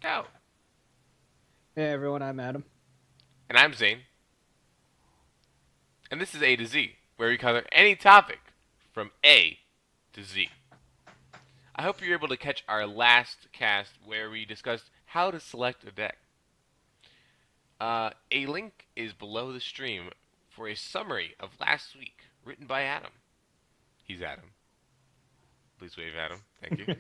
Go. Hey everyone, I'm Adam. And I'm Zane. And this is A to Z, where we cover any topic from A to Z. I hope you're able to catch our last cast where we discussed how to select a deck. A link is below the stream for a summary of last week written by Adam. He's Adam. Please wave, Adam. Thank you.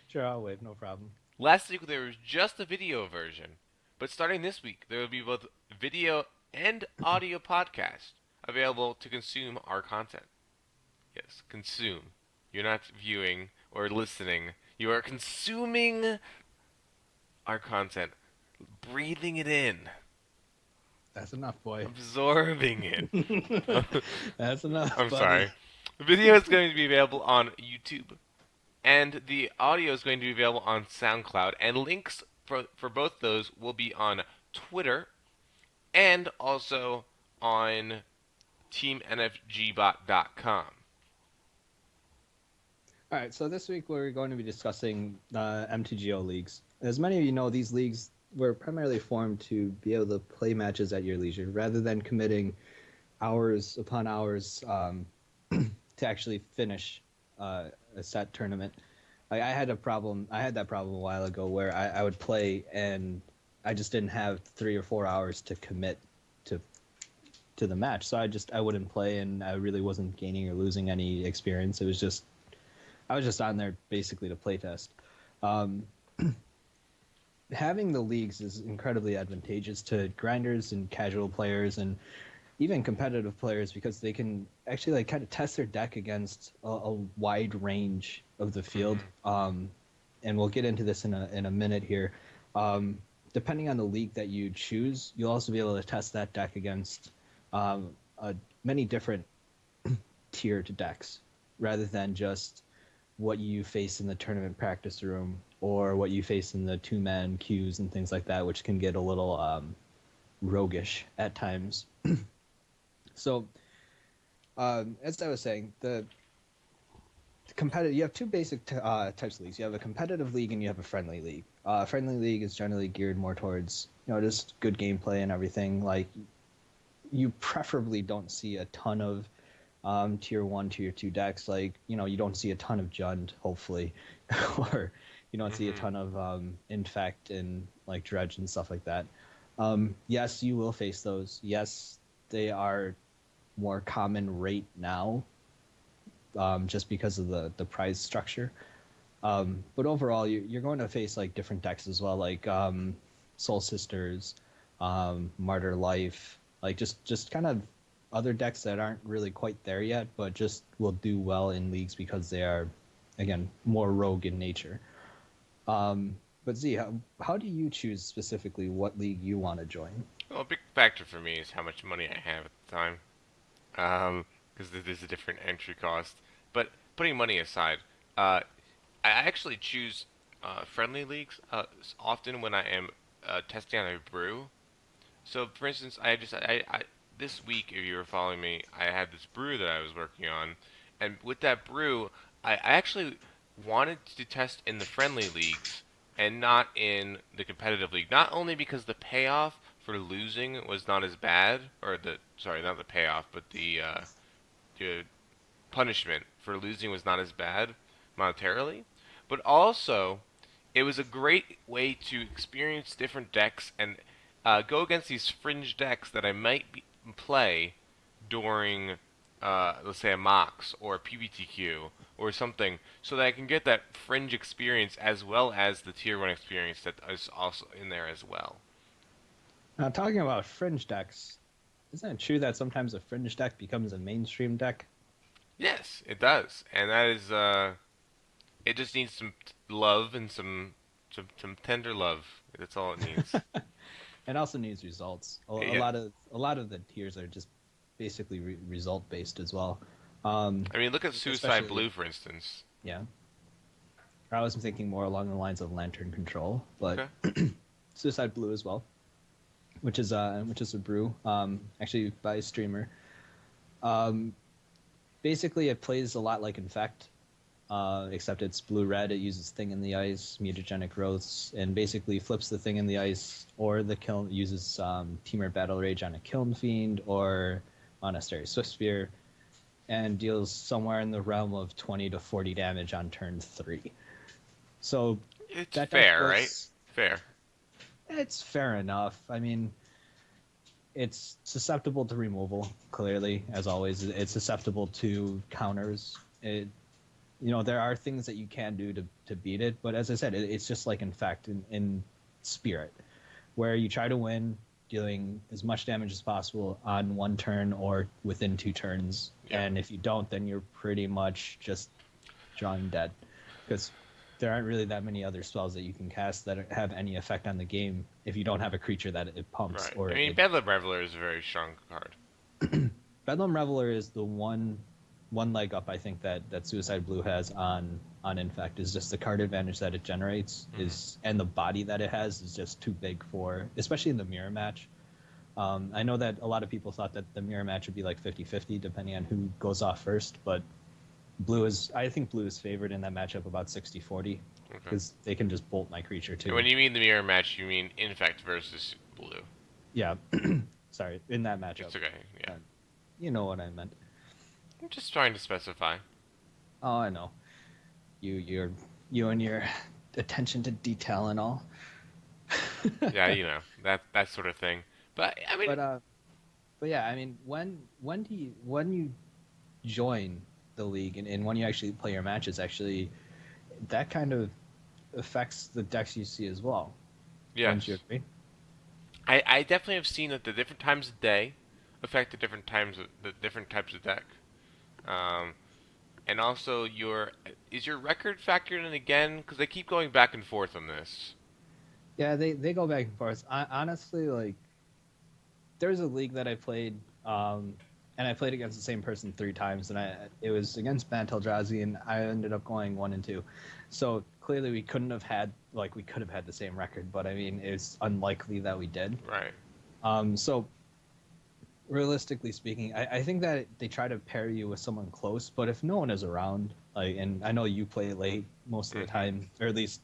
Sure, I'll wait, no problem. Last week there was just a video version, but starting this week there will be both video and audio podcast available to consume our content. Yes, consume. You're not viewing or listening. You are consuming our content, breathing it in, That's enough, boy. absorbing it. That's enough, I'm buddy. sorry. The video is going to be available on YouTube, and the audio is going to be available on SoundCloud, and links for both those will be on Twitter and also on teamnfgbot.com. All right, so this week we're going to be discussing MTGO Leagues. As many of you know, these leagues were primarily formed to be able to play matches at your leisure, rather than committing hours upon hours to actually finish a set tournament. I had a problem. I had that problem a while ago where I would play and I just didn't have 3 or 4 hours to commit to to the match. So I wouldn't play, and I really wasn't gaining or losing any experience. It was just I was just on there basically to playtest. Um, Having the leagues is incredibly advantageous to grinders and casual players and even competitive players because they can actually like kind of test their deck against a wide range of the field. Mm-hmm. And we'll get into this in a minute here. Um, Depending on the league that you choose, you'll also be able to test that deck against um, many different tiered decks rather than just what you face in the tournament practice room or what you face in the two-man queues and things like that, which can get a little roguish at times. So, as I was saying, the competitive, you have two basic types of leagues. You have a competitive league and you have a friendly league. Friendly league is generally geared more towards just good gameplay and everything. Like you preferably don't see a ton of tier one, tier two decks. Like you don't see a ton of Jund, hopefully, or you don't see a Mm-hmm. ton of Infect and like Dredge and stuff like that. Yes, you will face those. Yes, they are more common rate now, just because of the prize structure. But overall, you're going to face like different decks as well, like Soul Sisters, Martyr Life, like just kind of other decks that aren't really quite there yet, but just will do well in leagues because they are, again, more rogue in nature. But Z, how do you choose specifically what league you want to join? Well, a big factor for me is how much money I have at the time. Because there's a different entry cost. But putting money aside, I actually choose friendly leagues often when I am testing out a brew. So, for instance, I this week, if you were following me, I had this brew that I was working on, and with that brew, I actually wanted to test in the friendly leagues and not in the competitive league. Not only because the payoff for losing was not as bad, or the sorry, not the payoff, but the punishment for losing was not as bad monetarily, but also it was a great way to experience different decks and go against these fringe decks that I might play during, let's say, a Mox or a PBTQ or something, so that I can get that fringe experience as well as the tier 1 experience that is also in there as well. Now, talking about fringe decks, isn't it true that sometimes a fringe deck becomes a mainstream deck? Yes, it does, and that is it just needs some love and some tender love. That's all it needs. It also needs results. Yeah, A lot of the tiers are just basically result based as well. I mean, look at Suicide Especially Blue, for instance. yeah. I was thinking more along the lines of Lantern Control, but Okay. Suicide Blue as well, which is a brew, actually by a streamer. Um, Basically, it plays a lot like Infect. except it's blue-red. It uses Thing in the Ice, mutagenic growths, and basically flips the Thing in the Ice, or the kiln uses Temur Battle Rage on a Kiln Fiend or Monastery Swiftspear, and deals somewhere in the realm of 20 to 40 damage on turn 3. So It's that deck fair, right? was, Fair. it's fair enough. I mean, it's susceptible to removal, clearly, as always. It's susceptible to counters. There are things that you can do to beat it, but as I said, it's just like Infect in Spirit, where you try to win dealing as much damage as possible on one turn or within 2 turns, Yeah. and if you don't, then you're pretty much just drawing dead, because there aren't really that many other spells that you can cast that have any effect on the game if you don't have a creature that it pumps Right. or I mean, it. Bedlam Reveler is a very strong card. Bedlam Reveler is the one leg up I think that Suicide Blue has on Infect, is just the card advantage that it generates Hmm. is, and the body that it has is just too big for, especially in the mirror match. I know that a lot of people thought that the mirror match would be like 50-50 depending on who goes off first, but I think blue is favored in that matchup about 60-40, Okay. because they can just bolt my creature And too. when you mean the mirror match, you mean Infect versus Blue. Yeah, sorry, in that matchup. It's okay. Yeah. Uh, you know what I meant. I'm just trying to specify. Oh, I know. You and your attention to detail and all. Yeah, that sort of thing. But I mean, but uh, but yeah, I mean, when you join the league, and when you actually play your matches, actually, that kind of affects the decks you see as well. Wouldn't you yes, agree? I definitely have seen that the different times of day affect the different types of deck. Um, and also your record factored in again? Because they keep going back and forth on this. Yeah, they go back and forth. Honestly, like, there's a league that I played, and I played against the same person 3 times, and it was against Ben Teldrazi, and I ended up going 1-2. So clearly, we could have had the same record, but I mean, it's unlikely that we did. Right. So realistically speaking, I think that they try to pair you with someone close, but if no one is around, like, and I know you play late most of the Hmm. time, or at least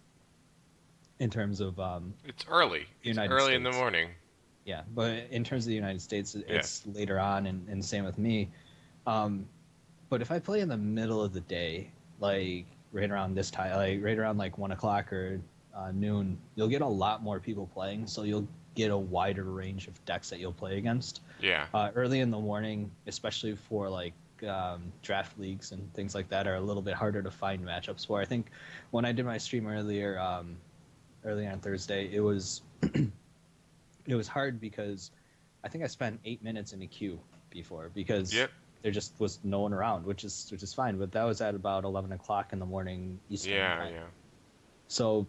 in terms of It's early. the It's United early in the States. morning. Yeah, but in terms of the United States, Yeah. it's later on, and same with me. Um, but if I play in the middle of the day, like right around this time, like right around like 1 o'clock or noon, you'll get a lot more people playing, so you'll get a wider range of decks that you'll play against. Yeah. Early in the morning, especially for like draft leagues and things like that, are a little bit harder to find matchups for. I think when I did my stream early on Thursday, it was hard because I think I spent 8 minutes in a queue before, because Yep. there just was no one around, which is fine. But that was at about 11 o'clock in the morning Eastern Yeah. time. Yeah. So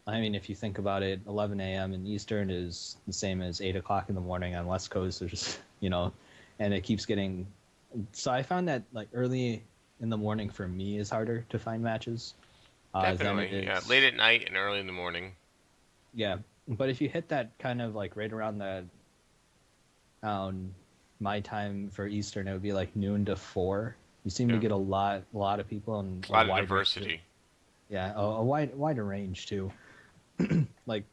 I mean, if you think about it, 11 a.m. in Eastern is the same as 8 o'clock in the morning on West Coast. There's and it keeps getting. So I found that like early in the morning for me is harder to find matches than it Definitely. Yeah. Late is. at night and early in the morning. Yeah, but if you hit that kind of like right around the um, my time for Eastern, it would be like noon to 4. You seem to Yeah. get a lot of people and It's a a lot of wide range. diversity. Yeah, a wider range too. Like,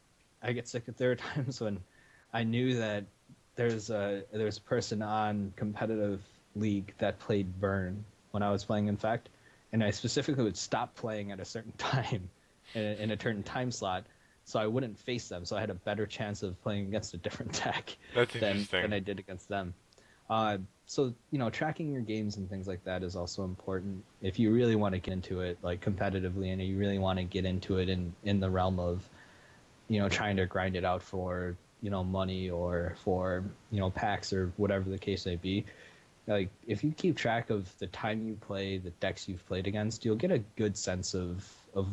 I get sick of, there are times when I knew that there's a person on competitive league that played Burn when I was playing Infect, and I specifically would stop playing at a certain time in a certain time slot, so I wouldn't face them. So I had a better chance of playing against a different deck That's than interesting. I did against them. So tracking your games and things like that is also important if you really want to get into it like competitively, and you really want to get into it in the realm of trying to grind it out for money or for packs or whatever the case may be. Like, if you keep track of the time you play, the decks you've played against, you'll get a good sense of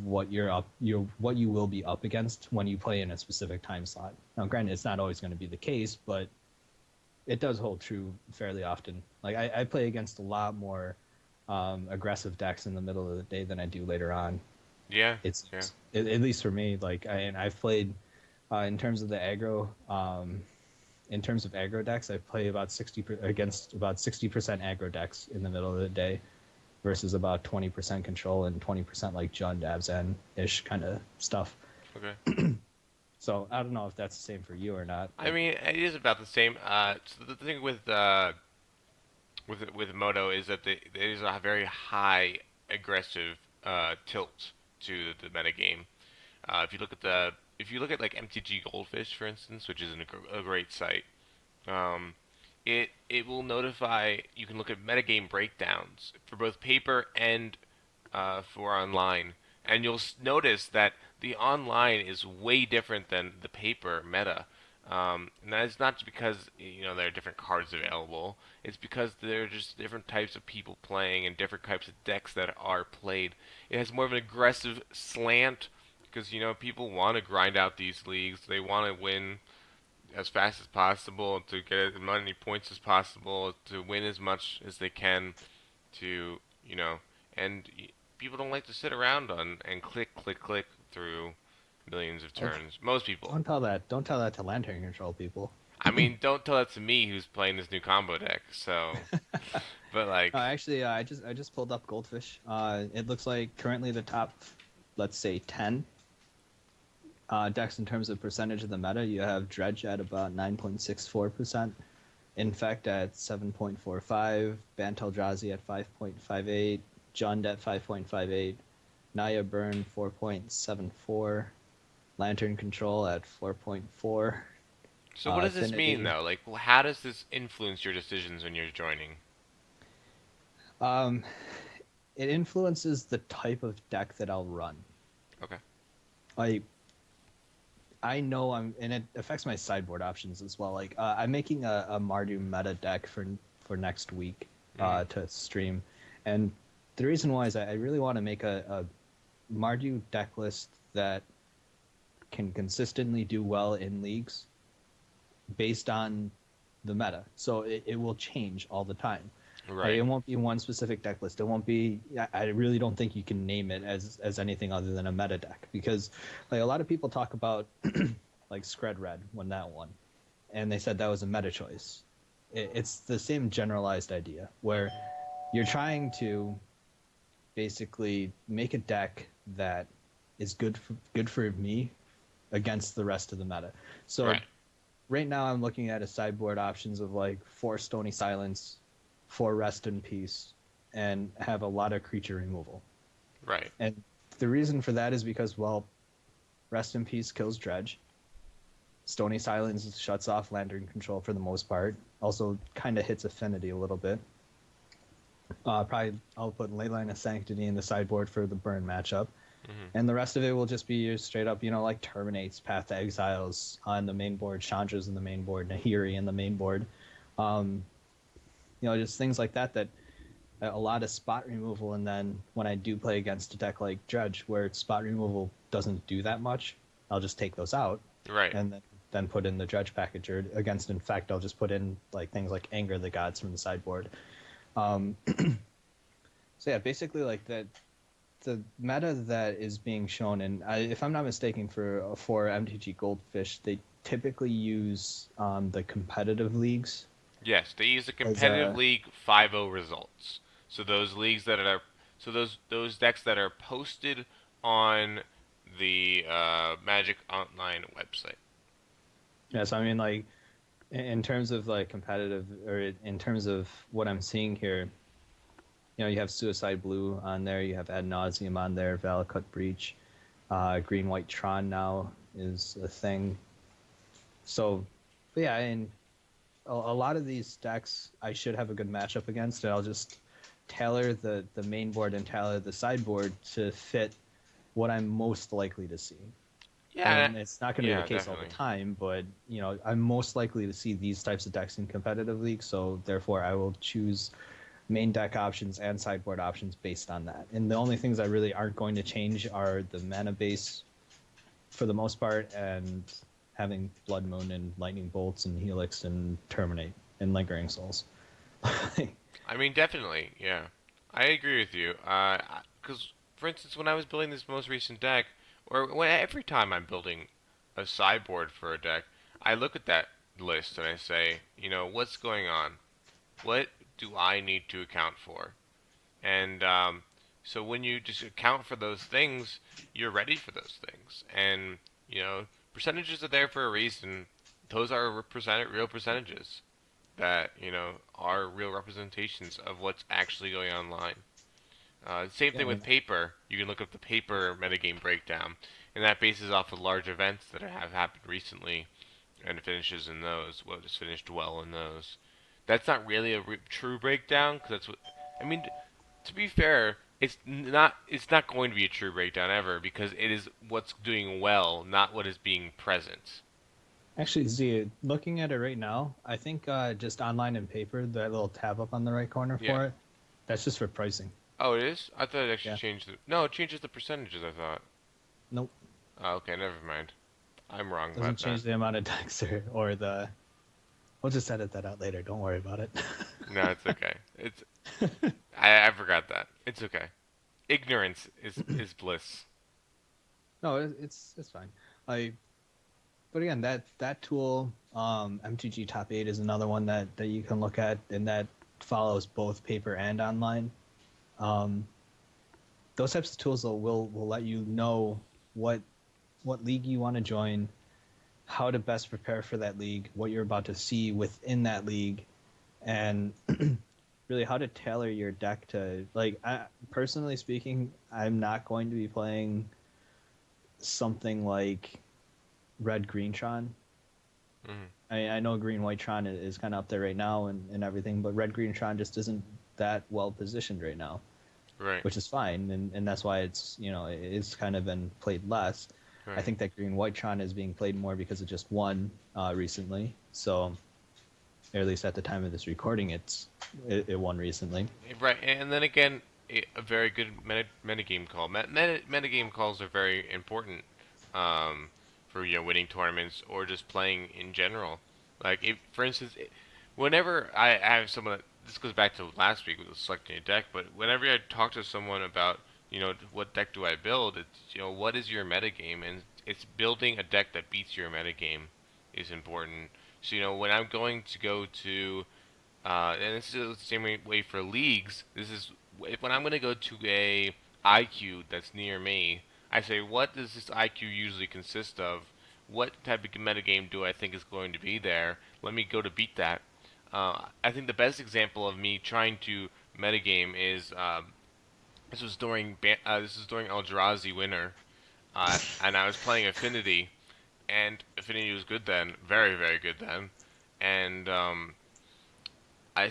what you will be up against when you play in a specific time slot. Now, granted, it's not always going to be the case, but it does hold true fairly often. Like, I play against a lot more aggressive decks in the middle of the day than I do later on. Yeah. It's Yeah. at least for me. Like, and I've played in terms of the aggro. In terms of aggro decks, I play about 60 against about 60% aggro decks in the middle of the day. versus about 20% control and 20% like Jund, Abzan ish kind of stuff. Okay. So I don't know if that's the same for you or not, I but mean, it is about the same. So the thing with Moto is that there is a very high aggressive tilt to the meta game. If you look at like MTG Goldfish, for instance, which is a great site, um, it will notify. You can look at metagame breakdowns for both paper and for online, and you'll notice that the online is way different than the paper meta. And that is not because there are different cards available. It's because there are just different types of people playing and different types of decks that are played. It has more of an aggressive slant because people want to grind out these leagues. They want to win as fast as possible to get as many points as possible to win as much as they can to and people don't like to sit around on and click through millions of oh, turns. Most people. don't tell that to lantern control people. I mean, don't tell that to me who's playing this new combo deck. So, but like, Actually, I just pulled up Goldfish. It looks like currently the top, let's say 10 decks in terms of percentage of the meta. You have Dredge at about 9.64%, Infect at 7.45, Banteldrazi at 5.58, Jund at 5.58, Naya Burn 4.74, Lantern Control at 4.4, so what does this mean Affinity. though? Like, how does this influence your decisions when you're joining? Um, it influences the type of deck that I'll run. Okay. Like I know and it affects my sideboard options as well. Like I'm making a Mardu meta deck for next week Mhm. to stream, and the reason why is I really want to make a Mardu deck list that can consistently do well in leagues based on the meta. So it will change all the time. Like it Right. won't be one specific deck list. It won't be. I really don't think you can name it as anything other than a meta deck because like a lot of people talk about like Scred Red when that won, and they said that was a meta choice. It's the same generalized idea where you're trying to basically make a deck that is good for me against the rest of the meta. So Right. right now I'm looking at a sideboard options of like 4 Stony Silence, 4 Rest in Peace, and have a lot of creature removal. Right. And the reason for that is because, well, Rest in Peace kills Dredge. Stony Silence shuts off Lantern Control for the most part. Also, kind of hits Affinity a little bit. Probably I'll put Leyline of Sanctity in the sideboard for the burn matchup. Mhm. And the rest of it will just be straight up, like Terminates, Path to Exiles on the main board, Chandra's in the main board, Nahiri in the main board. Um, just things like that a lot of spot removal. And then when I do play against a deck like Dredge, where spot removal doesn't do that much, I'll just take those out Right. and then put in the Dredge package. Or against Infect, I'll just put in like things like Anger the Gods from the sideboard. Um, so yeah, basically like that. The meta that is being shown, and if I'm not mistaken, for MTG Goldfish, they typically use the competitive leagues Yes, they use the as competitive a league 5-0 results. So those leagues that are so those decks that are posted on the Magic Online website. yeah. So I mean, like in terms of like competitive, or in terms of what I'm seeing here, you have Suicide Blue on there, you have Ad Nauseum on there, Valakut Breach, Green White Tron now is a thing. So, but yeah, and a lot of these decks I should have a good matchup against, and I'll just tailor the main board and tailor the sideboard to fit what I'm most likely to see. Yeah, And it's not going to be the yeah, case all the definitely. time, but I'm most likely to see these types of decks in competitive leagues, so therefore I will choose main deck options and sideboard options based on that. And the only things that really aren't going to change are the mana base for the most part, and having Blood Moon and Lightning Bolts and Helix and Terminate and Lingering Souls. I mean, definitely, yeah. I agree with you. Because for instance, when I was building this most recent deck, or every time I'm building a sideboard for a deck, I look at that list and I say, what's going on? What do I need to account for? And so when you just account for those things, you're ready for those things. And you know, percentages are there for a reason. Those are real percentages that are real representations of what's actually going on online. Same Yeah, thing with paper. You can look up the paper metagame breakdown, and that bases off of large events that have happened recently, and it finishes in those. What has finished well in those. That's not really a true breakdown because that's what I mean. To be fair, it's not. It's not going to be a true breakdown ever because it is what's doing well, not what is being present. actually, Z, looking at it right now, I think just online and paper, that little tab up on the right corner Yeah. for it, that's just for pricing. Oh, it is. I thought it actually Yeah. changed the. No, it changes the percentages. I thought. Nope. Oh, okay, never mind. I'm wrong Doesn't about that. change the amount of decks or the. We'll just edit that out later. Don't worry about it. No, it's okay. I forgot that. It's okay. Ignorance is bliss. No, it's fine. I but again, that tool, MTG Top 8 is another one that you can look at, and that follows both paper and online. Um, those types of tools will let you know what what league you want to join, how to best prepare for that league, what you're about to see within that league, and really how to tailor your deck to like. Personally speaking, I'm not going to be playing something like Red Green Tron. Hmm. I know Green White Tron is kind of up there right now and everything, but Red Green Tron just isn't that well positioned right now, Right. which is fine, and that's why it's kind of been played less. I Right. think that Green White Tron is being played more because it just won recently, so or at least at the time of this recording, it won recently. Right. And then again, a very good metagame call. Metagame calls are very important for winning tournaments or just playing in general. Like if, for instance, whenever I have someone, this goes back to last week with selecting a deck, but whenever I talk to someone about what deck do I build, it's what is your metagame, and it's building a deck that beats your metagame is important. So when I'm going to go to and this is the same way for leagues. This is when I'm going to go to a IQ that's near me. I say, what does this IQ usually consist of? What type of metagame do I think is going to be there? Let me go to beat that. I think the best example of me trying to metagame is this was during Eldrazi Winter, and I was playing Affinity, and Affinity was good then, very very good then, and I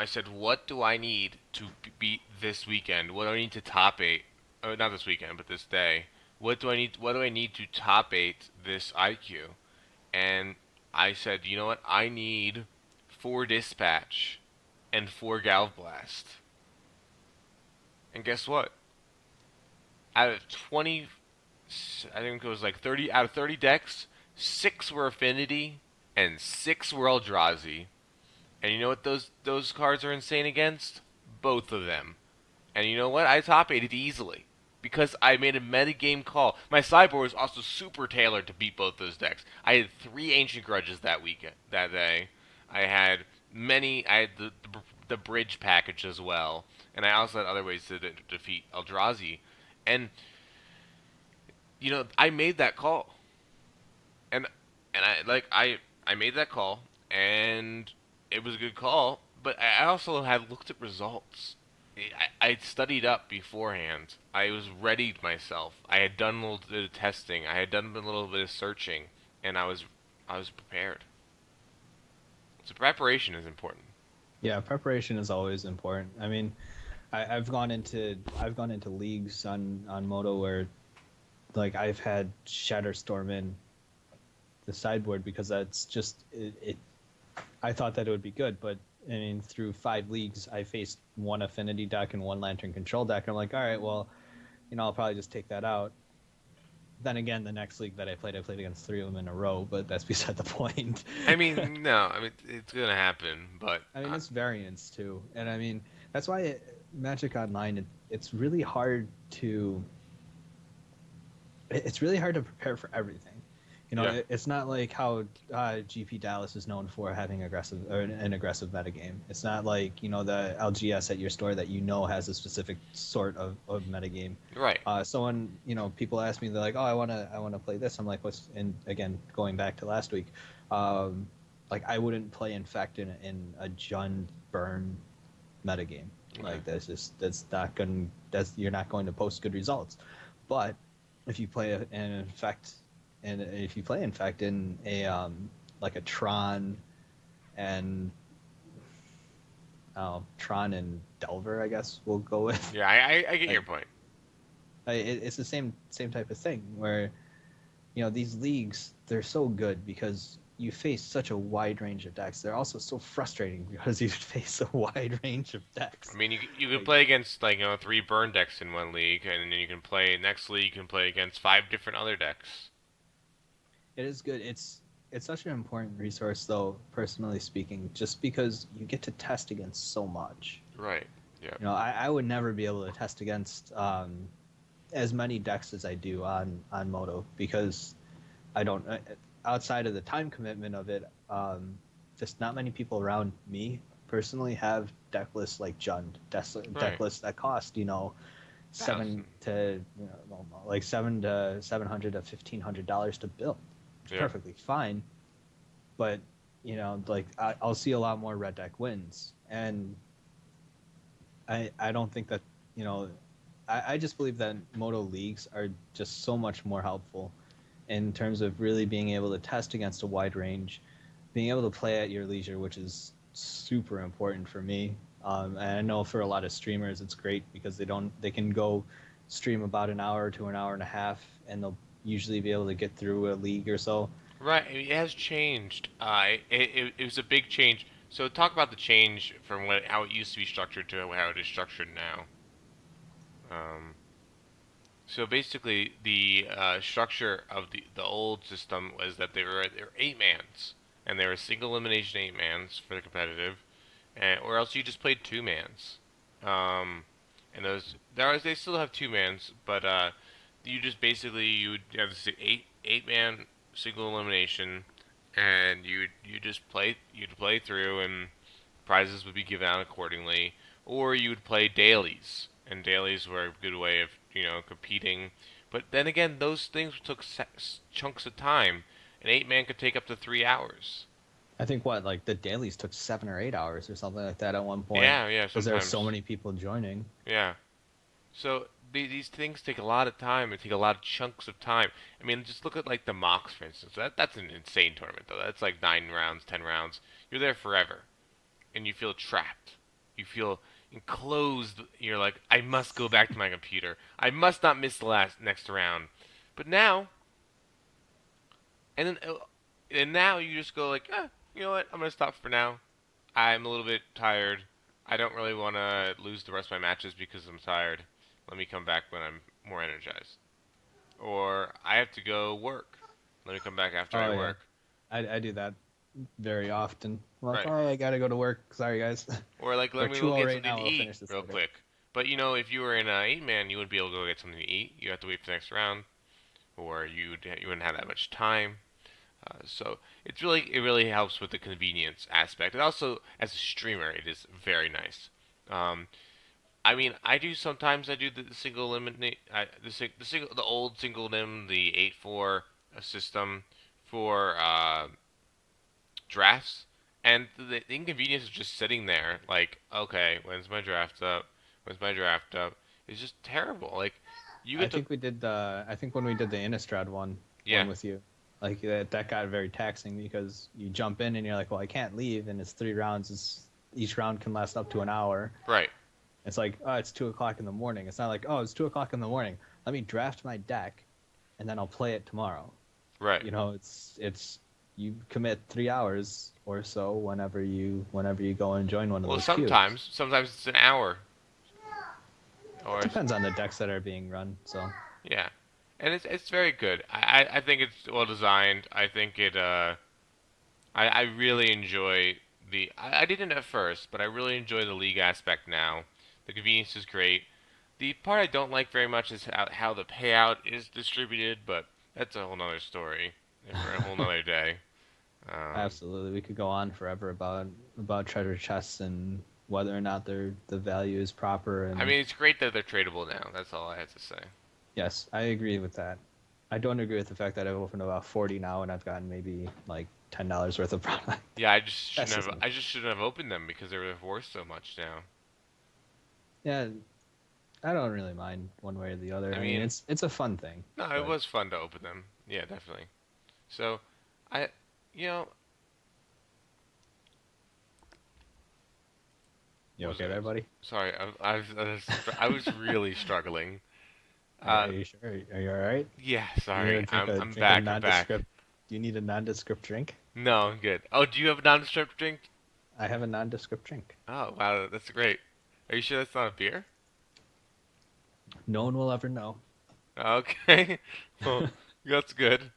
said, what do I need to beat this weekend? What do I need to top eight? Oh, not this weekend, but this day. What do I need? What do I need to top eight this IQ? And I said, you know what? I need 4 dispatch and 4 galvblast. And guess what? Out of 20, I think it was like 30 out of 30 decks, 6 were Affinity and 6 were Eldrazi. And you know what those cards are insane against? Both of them. And you know what? I top eighted easily because I made a metagame call. My sideboard was also super tailored to beat both those decks. I had 3 Ancient Grudges that weekend, that day. I had many. I had the bridge package as well, and I also had other ways to defeat Eldrazi. And I made that call, and I made that call, and it was a good call. But I also had looked at results. I'd studied up beforehand. I was readied myself. I had done a little bit of testing. I had done a little bit of searching, and I was prepared. So preparation is important. Yeah, preparation is always important. I mean, I've gone into leagues on Moto where like I've had Shatterstorm in the sideboard because that's just it. I thought that it would be good, but I mean, through 5 leagues, I faced one Affinity deck and one Lantern Control deck. I'm like, all right, well, I'll probably just take that out. Then again, the next league that I played against 3 of them in a row, but that's beside the point. I mean, no, I mean it's gonna happen, but I mean, it's variance too, and I mean that's why Magic Online it's really hard to prepare for everything. Yeah. It's not like how GP Dallas is known for having an aggressive metagame. It's not like the LGS at your store that has a specific sort of metagame. Right. Someone people ask me, they're like, oh, I want to play this. I'm like, what's and again going back to last week, um, like I wouldn't play Infect in a Jund burn metagame. Okay. Like that's not going that's you're not going to post good results. But if you play an infect and if you play infect in a like a Tron and Tron and Delver, I guess we'll go with. Yeah, I get your Like point. it's the same type of thing where these leagues, they're so good because you face such a wide range of decks. They're also so frustrating because you face a wide range of I decks. mean, you can Like play against like three burn decks in one league, and then you can play next league. You can play against five different other decks. it is good. It's such an important resource, though. Personally speaking, just because you get to test against so much. Right. Yeah. I would never be able to test against as many decks as I do on Moto because I don't. Outside of the time commitment of it, just not many people around me personally have deck lists like Jund, deck Right. lists that cost seven Thousand. to like $700 to $1,500 to build. It's Yeah. perfectly fine, but like I'll see a lot more red deck wins, and I don't think that you know I just believe that Moto leagues are just so much more helpful in terms of really being able to test against a wide range, being able to play at your leisure, which is super important for me. And I know for a lot of streamers, it's great because they can go stream about an hour to an hour and a half, and they'll usually be able to get through a league or so. Right. I mean, it has changed. It was a big change. So talk about the change from how it used to be structured to how it is structured now. Um, so basically, the structure of the old system was that they were eight mans, and they were single elimination eight mans for the competitive, or else you just played two mans. Um, and they still have two mans, but you just basically you would have this eight man single elimination, and you just you'd play through, and prizes would be given out accordingly, or you would play dailies, and dailies were a good way of competing. But then again, those things took chunks of time. An eight man could take up to 3 hours. I think what like the dailies took 7 or 8 hours or something like that at one point Yeah, yeah, because there are so sometimes. many people joining. Yeah. So these things take a lot of time. They take a lot of chunks of time. I mean, just look at like the mocks, for instance. That's an insane tournament, though. That's like 9 rounds, 10 rounds. You're there forever, and you feel trapped. You feel enclosed. You're like, I must go back to my computer. I must not miss the next round. But now, and then, and now you just go like, you know what? I'm gonna stop for now. I'm a little bit tired. I don't really want to lose the rest of my matches because I'm tired. Let me come back when I'm more energized. Or I have to go work. Let me come back after I Oh yeah, work. I do that very often. I'm like, Right. oh, I gotta go to work. Sorry, guys. Or like, let Or me go 2:00 get right something now. to We'll eat finish this real later. quick. But if you were in a eight man, you wouldn't be able to go get something to eat. You have to wait for the next round, or you wouldn't have that much time. So it really helps with the convenience aspect, and also as a streamer, it is very nice. Um, I mean, I do the single eliminate the old single lim the 8-4 system for drafts, and the inconvenience of just sitting there like, okay, when's my draft up? When's my draft up? It's just terrible. Like you I get to think we did the. I think when we did the Innistrad one yeah, with you, like that got very taxing because you jump in and you're like, well, I can't leave, and it's 3 rounds. Each round can last up to an hour. right, It's like, oh, it's 2 o'clock in the morning. It's not like, oh, it's 2 o'clock in the morning. Let me draft my deck, and then I'll play it tomorrow. right. It's you commit 3 hours or so whenever you go and join one of Well, those queues. sometimes it's an hour, It or depends on the decks that are being run. So yeah, and it's very good. I think it's well designed. I think I really enjoy I didn't at first, but I really enjoy the league aspect now. The convenience is great. The part I don't like very much is how the payout is distributed, but that's a whole nother story. for a whole nother day. Um, Absolutely, we could go on forever about treasure chests and whether or not the value is proper. I And mean, it's great that they're tradable now. That's all I have to say. yes, I agree with that. I don't agree with the fact that I've opened about 40 now and I've gotten maybe like $10 worth of product. Yeah, I just shouldn't That's just have. me. I just shouldn't have opened them because they're worth so much now. Yeah, I don't really mind one way or the other. I I mean, mean, it's a fun thing, no, it but was fun to open them. Yeah, definitely. So, I, you know, you what was okay it? there, buddy? Sorry, I was really struggling. Are Uh, you sure? Are you all right? yeah, You need to sorry. drink a I'm drink a back. I'm back. nondescript. Do you need a nondescript drink? No, I'm good. Oh, do you have a nondescript drink? I have a nondescript drink. Oh, wow, that's great. Are you sure that's not a beer? No one will ever know. Okay. Well, that's good.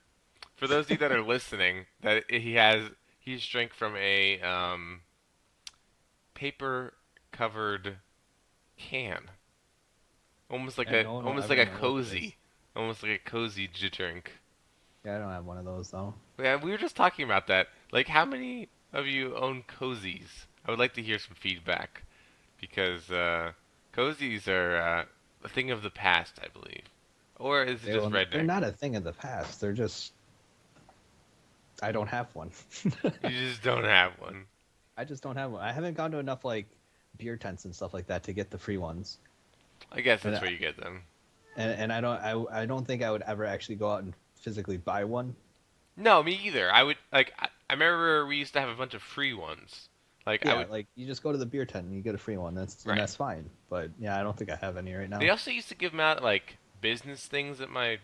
For those of you that are listening, that he's drank from a paper covered can. And no one will Almost like ever a know what it is. cozy. Almost like a cozy drink. Yeah, I don't have one of those though. Yeah, we were just talking about that. Like, how many of you own cozies? I would like to hear some feedback because cozies are a thing of the past, I believe. Or is it just They're redneck? not a thing of the past. They're just I don't have one. You just don't have one. I just don't have one. I haven't gone to enough like beer tents and stuff like that to get the free ones. I guess And that's where you get them. I don't think I would ever actually go out and physically buy one. No, me either. I would like. I remember we used to have a bunch of free ones. Like I Yeah, would. like you just go to the beer tent and you get a free one. Right. That's fine. But yeah, I don't think I have any right They now. also used to give them out at, like business things that my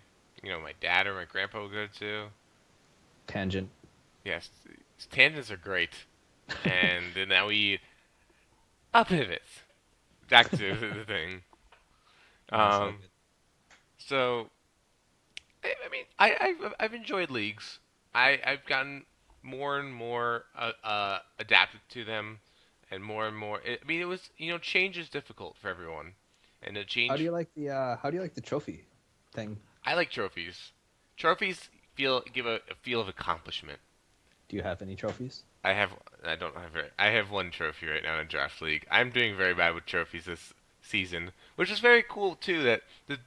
dad or my grandpa would go to. Tangent. Yes, tangents are great. And then now we a pivot back to the thing. That's all Um. good. So I mean, I've enjoyed leagues. I've gotten more and more adapted to them, and more and more. I mean, it was change is difficult for everyone, and the change. How do you like the trophy thing? I like trophies. Trophies give a feel of accomplishment. Do you have any trophies? I have I don't have it. I have one trophy right now in a draft league. I'm doing very bad with trophies this season, which is very cool too. That the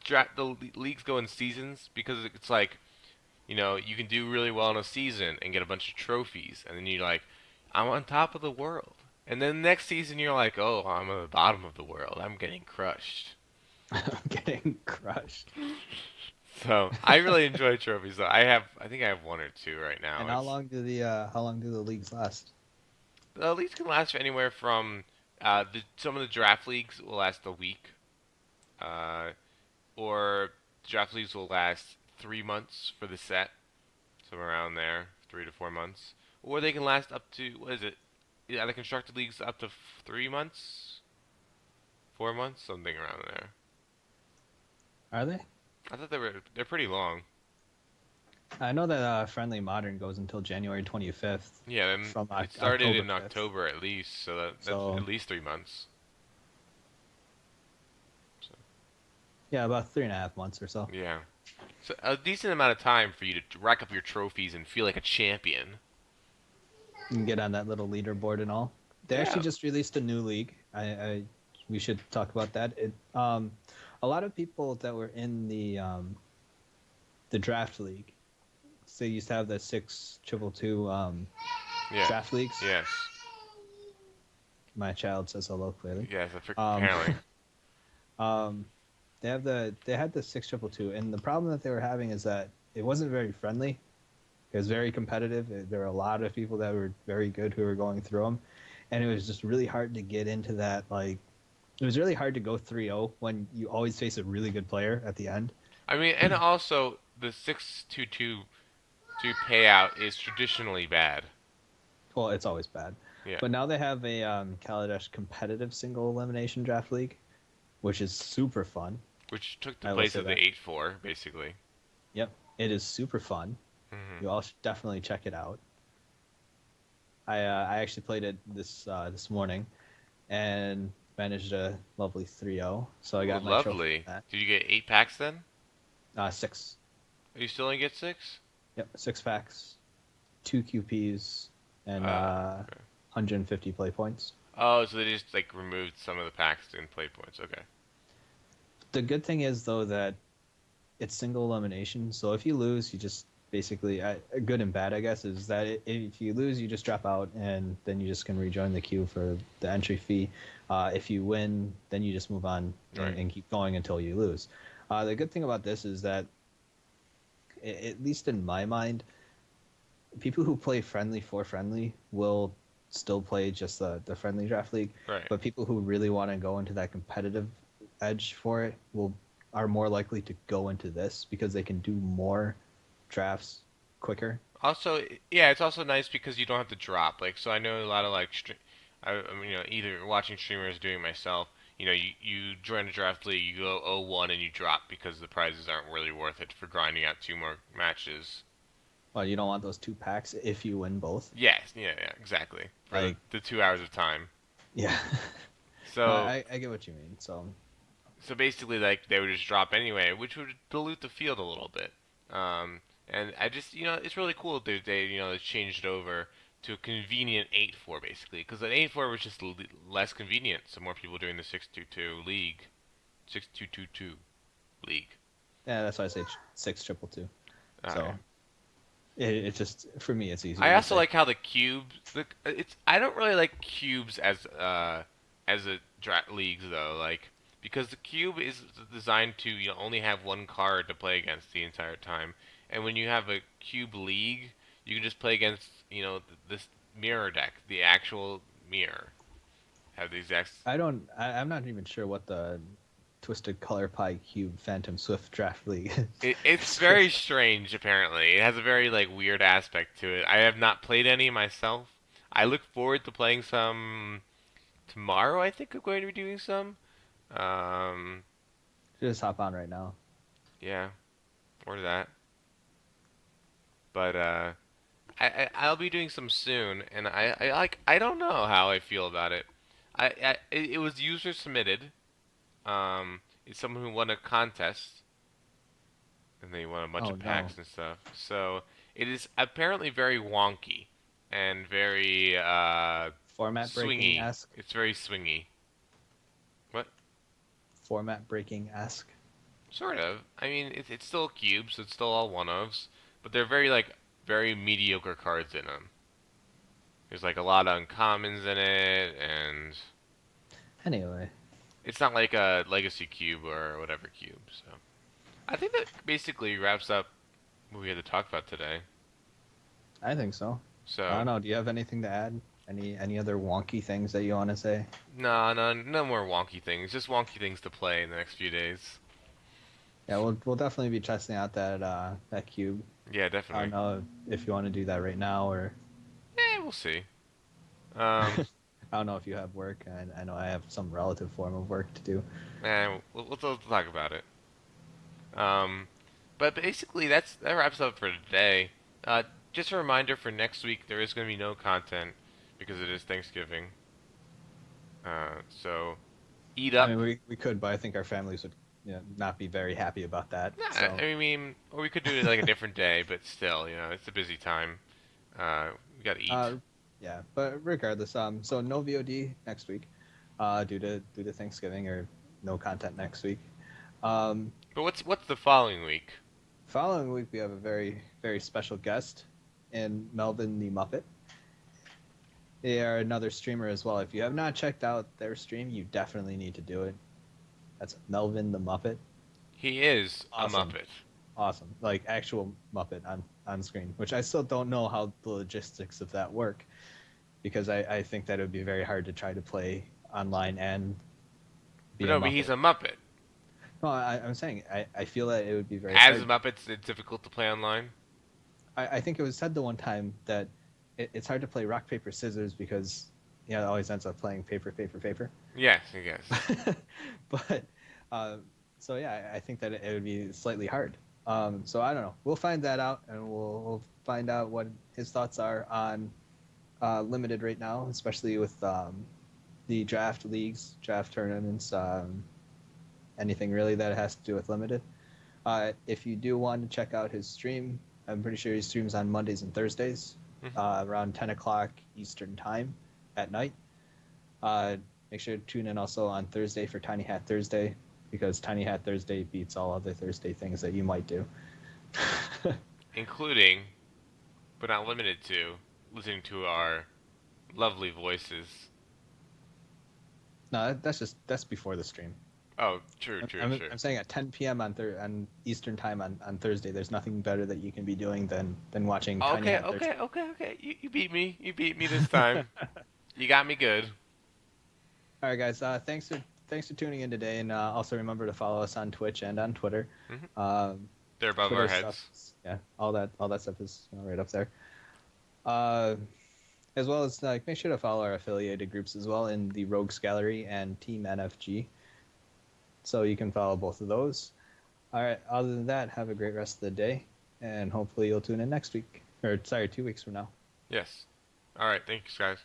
leagues go in seasons because it's like you can do really well in a season and get a bunch of trophies, and then you're like, I'm on top of the world. And then next season you're like, oh, I'm at the bottom of the world. I'm getting crushed. I'm getting crushed. So I really enjoy trophies. Though I think I have one or two right now. And It's how long do the leagues last? the leagues can last for anywhere from some of the draft leagues will last a week, uh, or draft leagues will last 3 months for the set, somewhere around there, 3 to 4 months, or they can last up to what is it? Yeah, the constructed leagues up to 3 months, 4 months, something around there. Are they? I thought they're pretty long. I know that Friendly Modern goes until January 25th Yeah, then from it started October in 5th. October at least, so that's So at least 3 months. So, yeah, about 3.5 months or so. yeah, so a decent amount of time for you to rack up your trophies and feel like a champion. You can get on that little leaderboard and all. They Yeah, actually just released a new league. I we should talk about that. A lot of people that were in the draft league. So they used to have the six triple two yeah, draft leagues. yes, My child says hello clearly. yes. Um, Apparently, um, they had the six triple two, and the problem that they were having is that it wasn't very friendly. It was very competitive. There were a lot of people that were very good who were going through them, and it was just really hard to get into that. Like, it was really hard to go 3-0 when you always face a really good player at the end. I mean, and also the 6-2-2 payout is traditionally bad. Well, it's always bad, Yeah, but now they have a Kaladesh competitive single elimination draft league, which is super fun. which took the I will place say of the that. 8-4 basically. Yep, it is super fun. Hmm. You all should definitely check it out. I actually played it this morning and managed a lovely 3-0. So I Ooh, got my trophy lovely. for Did you get 8 packs then? that. Six. Are you still gonna get 6? Yep, 6 packs, 2 QPs, and Okay. 150 play points. Oh, so they just like removed some of the packs in play points. Okay. The good thing is though that it's single elimination. So if you lose, you just basically good and bad, I guess, is that if you lose, you just drop out, and then you just can rejoin the queue for the entry fee. If you win, then you just move on Right. and keep going until you lose. The good thing about this is that, at least in my mind, people who play friendly for friendly will still play just the friendly draft league, Right. but people who really want to go into that competitive edge for it will are more likely to go into this because they can do more drafts quicker. Also, yeah, it's also nice because you don't have to drop. Like, so I know a lot of like, I mean, either watching streamers doing it myself. You join a draft league, you go 0-1 and you drop because the prizes aren't really worth it for grinding out two more matches. Well, you don't want those 2 packs if you win both. Yes, yeah, yeah, exactly. For the, Like, the 2 hours of time. yeah, no, So, I get what you mean. So so basically, like they would just drop anyway, which would dilute the field a little bit. Um, and I just, it's really cool that they changed it over to a convenient 8-4 basically, because an 8-4 was just less convenient. So more people doing the 6-2-2 league, 6-2-2-2 league. yeah, that's why I say six triple two. All right. So it's just for me, it's I easier to also say. like how the cubes. It's I don't really like cubes as a leagues though, like because the cube is designed to only have one card to play against the entire time, and when you have a cube league, you can just play against this mirror deck, the actual mirror, have the exact. I don't. I'm not even sure what the Twisted Color Pie Cube Phantom Swift Draft League It's is. very strange. Apparently, it has a very like weird aspect to it. I have not played any myself. I look forward to playing some tomorrow. I think I'm going to be doing some. Um, Just hop on right now. yeah, or that. But I'll be doing some soon, and I don't know how I feel about it. It was user submitted. It's someone who won a contest, and they won a bunch Oh of no, packs and stuff. So it is apparently very wonky and very format breaking swingy. esque. It's very swingy. What? Format breaking esque. Sort of. I mean, it's still cubes, so it's still all one ofs, but they're very like very mediocre cards in them. There's like a lot of uncommons in it, and Anyway, it's not like a legacy cube or whatever cube. So I think that basically wraps up what we had to talk about today. I think so. I don't So know. Do you have anything to add? Any other wonky things that you want to say? no, no, no more wonky things. Just wonky things to play in the next few days. Yeah, we'll definitely be testing out that cube. Yeah, I don't definitely. know if you want to do that right now, or Yeah, we'll see. I Um, don't know if you have work. I know I have some relative form of work to do. we'll talk about it. Um, but basically, that wraps up for today. Just a reminder for next week, there is going to be no content because it is Thanksgiving. So eat I up. mean, we could, but I think our families would, not be very happy about that. Nah, So, I mean, or we could do it like a different day, but still, it's a busy time. We gotta eat. uh, yeah. But regardless, so no VOD next week, due to Thanksgiving, or no content next week. Um, But what's the following week? Following week we have a very very special guest in Melvin the Muppet. They are another streamer as well. If you have not checked out their stream, you definitely need to do it. That's Melvin the Muppet. He is a Awesome. Muppet. Awesome. Like actual Muppet on screen, which I still don't know how the logistics of that work, because I think that it would be very hard to try to play online and But be a no, but he's Muppet. a Muppet. No, I'm saying I feel that it would be very As a hard. Muppet, it's difficult to play online. I think it was said the one time that it's hard to play rock paper scissors because it always ends up playing paper paper paper. Yes, I guess. But uh, so yeah, I think that it would be slightly hard. So I don't know. We'll find that out, and we'll find out what his thoughts are on limited right now, especially with the draft leagues, draft tournaments, anything really that has to do with limited. If you do want to check out his stream, I'm pretty sure he streams on Mondays and Thursdays, Hmm. around 10 o'clock Eastern time at night. Uh, Make sure to tune in also on Thursday for Tiny Hat Thursday, because Tiny Hat Thursday beats all other Thursday things that you might do. Including, but not limited to, listening to our lovely voices. No, that's before the stream. Oh, true, true, true. I'm saying at 10 p.m. on Eastern time on Thursday. There's nothing better that you can be doing than watching Tiny Okay, Hat okay, Thursday. okay, okay. You beat me. You beat me this time. You got me good. All right, guys. Thanks for tuning in today, and also remember to follow us on Twitch and on Twitter. Hmm. Um, They're above our Twitter stuff, heads. yeah, all that stuff is right up there. Uh, as well as make sure to follow our affiliated groups as well in the Rogues Gallery and Team NFG, so you can follow both of those. All right. Other than that, have a great rest of the day, and hopefully you'll tune in next week. Or sorry, 2 weeks from now. Yes. All right. Thanks, guys.